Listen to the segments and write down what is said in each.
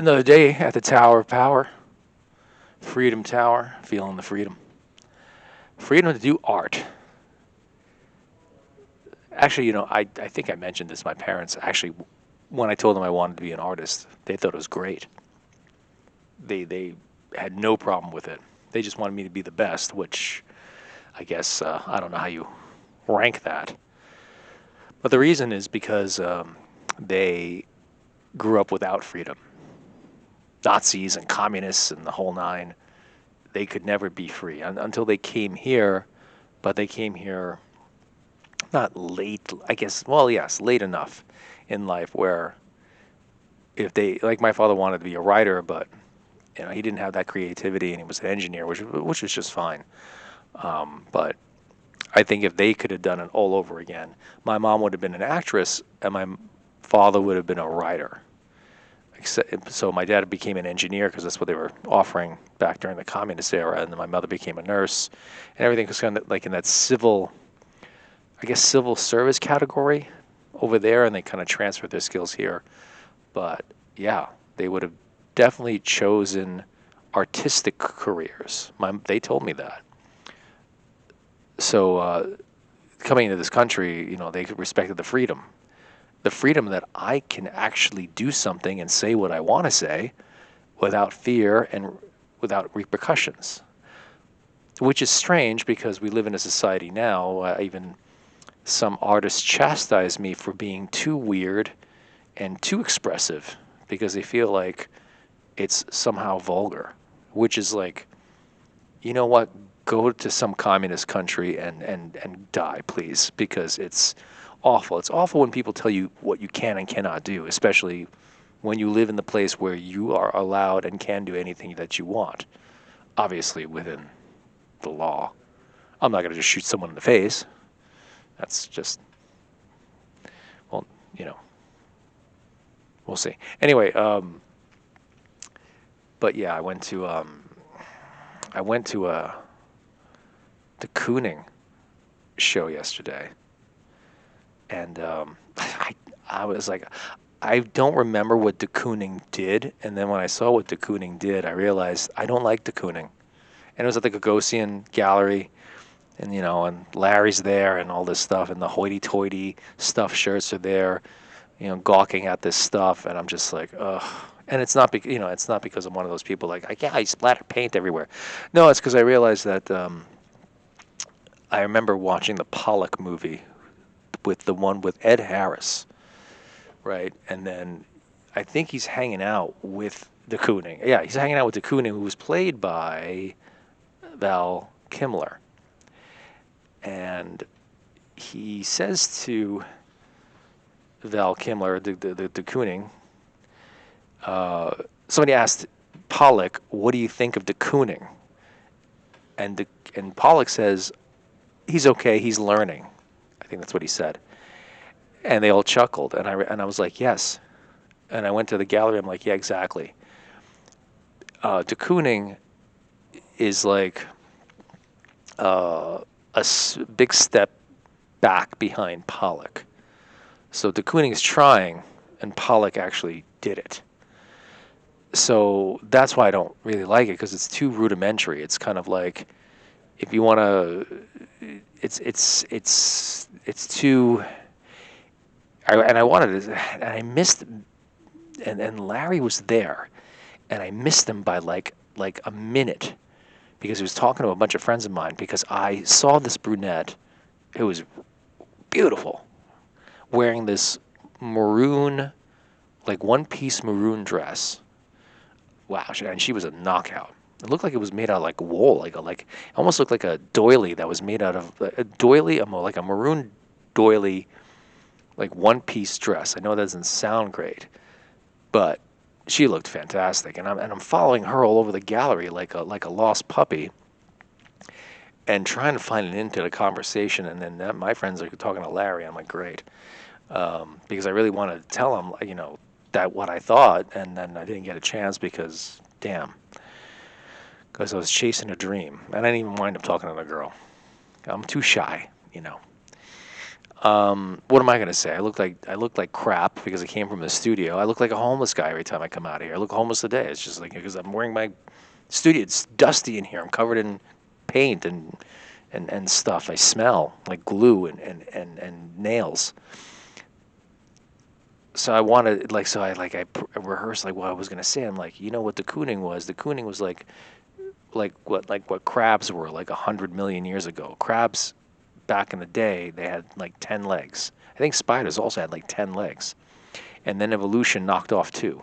Another day at the Tower of Power, Freedom Tower, feeling the freedom. Freedom to do art. Actually, I think I mentioned this. My parents actually, when I told them I wanted to be an artist, they thought it was great. They had no problem with it. They just wanted me to be the best, which I guess I don't know how you rank that. But the reason is because they grew up without freedom. Nazis and communists and the whole nine, they could never be free until they came here, but they came here not late, I guess, well, yes, late enough in life where if they, like my father wanted to be a writer, but he didn't have that creativity and he was an engineer, which was just fine. But I think if they could have done it all over again, my mom would have been an actress and my father would have been a writer. So my dad became an engineer because that's what they were offering back during the communist era, and then my mother became a nurse, and everything was kind of like in that civil service category over there, and they kind of transferred their skills here. But yeah, they would have definitely chosen artistic careers. They told me that. So coming into this country, they respected the freedom. The freedom that I can actually do something and say what I want to say without fear and without repercussions. Which is strange because we live in a society now, even some artists chastise me for being too weird and too expressive because they feel like it's somehow vulgar, which is like, you know what, go to some communist country and die, please, because it's awful. It's awful when people tell you what you can and cannot do, especially when you live in the place where you are allowed and can do anything that you want, obviously within the law. I'm not going to just shoot someone in the face. That's just, well, we'll see. Anyway, but yeah, I went to the Kooning show yesterday, and I was like, I don't remember what de Kooning did, and then when I saw what de Kooning did, I realized I don't like de Kooning. And it was at the Gagosian Gallery, and and Larry's there, and all this stuff, and the hoity-toity stuffed shirts are there, gawking at this stuff, and I'm just like, ugh. And it's not it's not because I'm one of those people like yeah, I splatter paint everywhere. No, it's because I realized that I remember watching the Pollock movie with the one with Ed Harris, right? And then I think he's hanging out with de Kooning. Yeah, he's hanging out with de Kooning, who was played by Val Kilmer. And he says to Val Kilmer, de Kooning, somebody asked Pollock, what do you think of de Kooning? And Pollock says, he's okay, he's learning. I think that's what he said. And they all chuckled, and I was like, yes. And I went to the gallery, I'm like, yeah, exactly. De Kooning is like big step back behind Pollock. So de Kooning is trying, and Pollock actually did it. So that's why I don't really like it, because it's too rudimentary. It's kind of like, if you want to, it's too. I wanted to, and I missed, and Larry was there, and I missed him by like a minute, because he was talking to a bunch of friends of mine, because I saw this brunette who was beautiful, wearing this maroon, like one-piece maroon dress. Wow, and she was a knockout. It looked like it was made out of like wool, like it almost looked like a doily that was made out of a doily, like a maroon doily, like one-piece dress. I know that doesn't sound great, but she looked fantastic, and I'm following her all over the gallery like a lost puppy, and trying to find an end to the conversation. And then my friends are talking to Larry. I'm like, great, because I really wanted to tell him, that what I thought, and then I didn't get a chance because, damn, because I was chasing a dream, and I didn't even wind up talking to the girl. I'm too shy, What am I gonna say? I look like crap because I came from the studio. I look like a homeless guy every time I come out of here. I look homeless today. It's just like because I'm wearing my studio. It's dusty in here. I'm covered in paint and stuff. I smell like glue and nails. So I wanted like so I like I rehearsed like what I was gonna say. I'm like, you know what the Kooning was? The Kooning was like what crabs were like 100 million years ago. Crabs back in the day they had like 10 legs. I think spiders also had like 10 legs, and then evolution knocked off two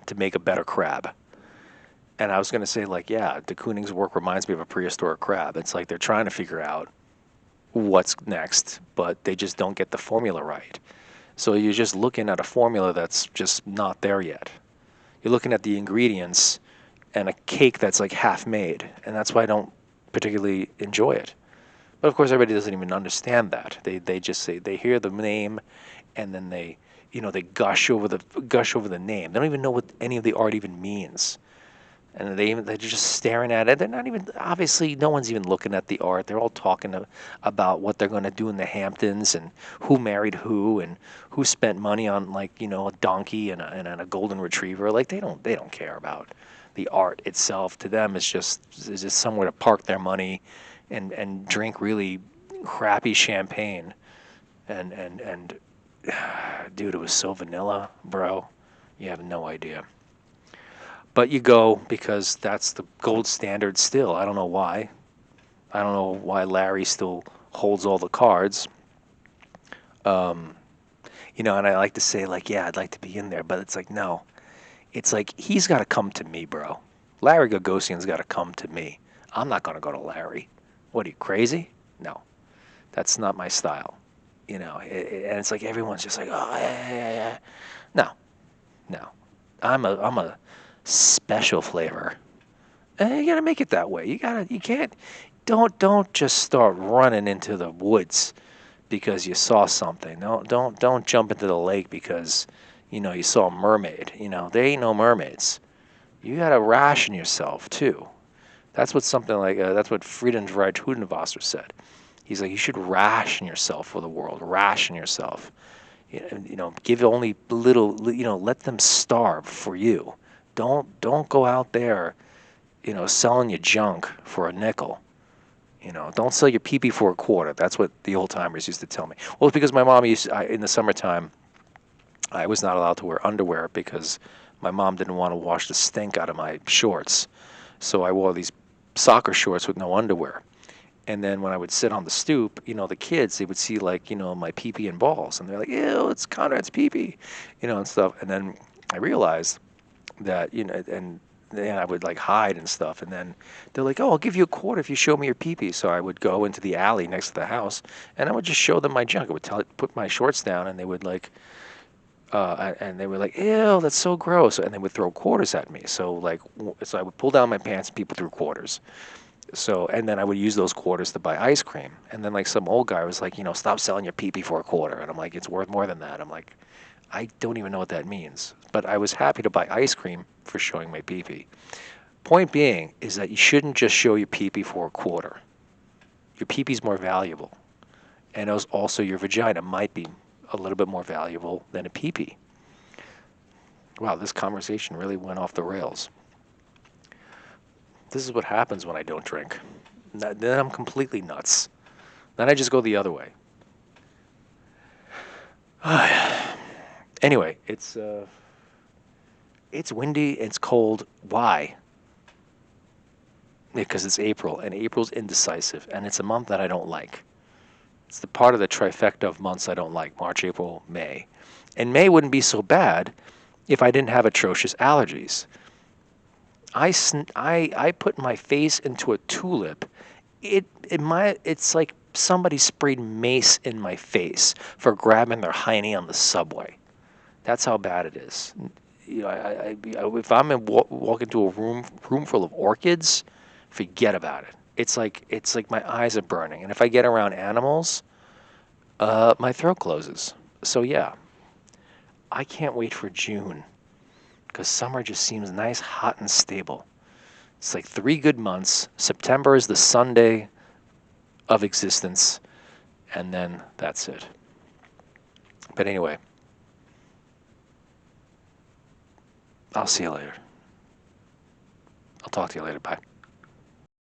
to make a better crab. And I was gonna say like yeah, de Kooning's work reminds me of a prehistoric crab. It's like they're trying to figure out what's next, but they just don't get the formula right. So you're just looking at a formula that's just not there yet. You're looking at the ingredients and a cake that's like half made, and that's why I don't particularly enjoy it. But of course, everybody doesn't even understand that. They just say they hear the name, and then they gush over the name. They don't even know what any of the art even means, and they're just staring at it. They're not even obviously no one's even looking at the art. They're all talking about what they're going to do in the Hamptons and who married who and who spent money on like a donkey and a golden retriever. Like they don't care about the art itself. To them, it's just somewhere to park their money and drink really crappy champagne and dude, it was so vanilla, bro. You have no idea. But you go because that's the gold standard still. I don't know why. I don't know why Larry still holds all the cards. Um, and I like to say, like, yeah, I'd like to be in there, but it's like, no. It's like, he's got to come to me, bro. Larry Gagosian's got to come to me. I'm not going to go to Larry. What are you, crazy? No, that's not my style. And it's like everyone's just like, oh, yeah. No, no. I'm a special flavor. And you gotta make it that way. You can't, don't just start running into the woods because you saw something. Don't jump into the lake because, you saw a mermaid. There ain't no mermaids. You gotta ration yourself too. That's what Friedrich Hudenwasser said. He's like, you should ration yourself for the world. Ration yourself. Give only little. Let them starve for you. Don't go out there selling your junk for a nickel. Don't sell your pee-pee for a quarter. That's what the old timers used to tell me. Well, it's because my mom in the summertime, I was not allowed to wear underwear because my mom didn't want to wash the stink out of my shorts. So I wore these soccer shorts with no underwear. And then when I would sit on the stoop, the kids, they would see like, my pee-pee and balls. And they're like, ew, it's Conrad's pee-pee, and stuff. And then I realized that, and then I would like hide and stuff. And then they're like, oh, I'll give you a quarter if you show me your pee-pee. So I would go into the alley next to the house and I would just show them my junk. I would put my shorts down and they would like, and they were like, ew, that's so gross. And they would throw quarters at me. So I would pull down my pants and people threw quarters. So, and then I would use those quarters to buy ice cream. And then like some old guy was like, stop selling your pee-pee for a quarter. And I'm like, it's worth more than that. I'm like, I don't even know what that means. But I was happy to buy ice cream for showing my pee-pee. Point being is that you shouldn't just show your pee-pee for a quarter. Your pee-pee's more valuable. And also your vagina might be a little bit more valuable than a pee-pee. Wow, this conversation really went off the rails. This is what happens when I don't drink. Then I'm completely nuts. Then I just go the other way. Anyway, it's windy, it's cold. Why? Because it's April, and April's indecisive, and it's a month that I don't like. It's the part of the trifecta of months I don't like: March, April, May. And May wouldn't be so bad if I didn't have atrocious allergies. I put my face into a tulip. It's like somebody sprayed mace in my face for grabbing their hiney on the subway. That's how bad it is. If I'm walk into a room full of orchids, forget about it. It's like my eyes are burning, and if I get around animals, my throat closes. So yeah, I can't wait for June. Because summer just seems nice, hot, and stable. It's like 3 good months. September is the Sunday of existence, and then that's it. But anyway, I'll see you later. I'll talk to you later. Bye.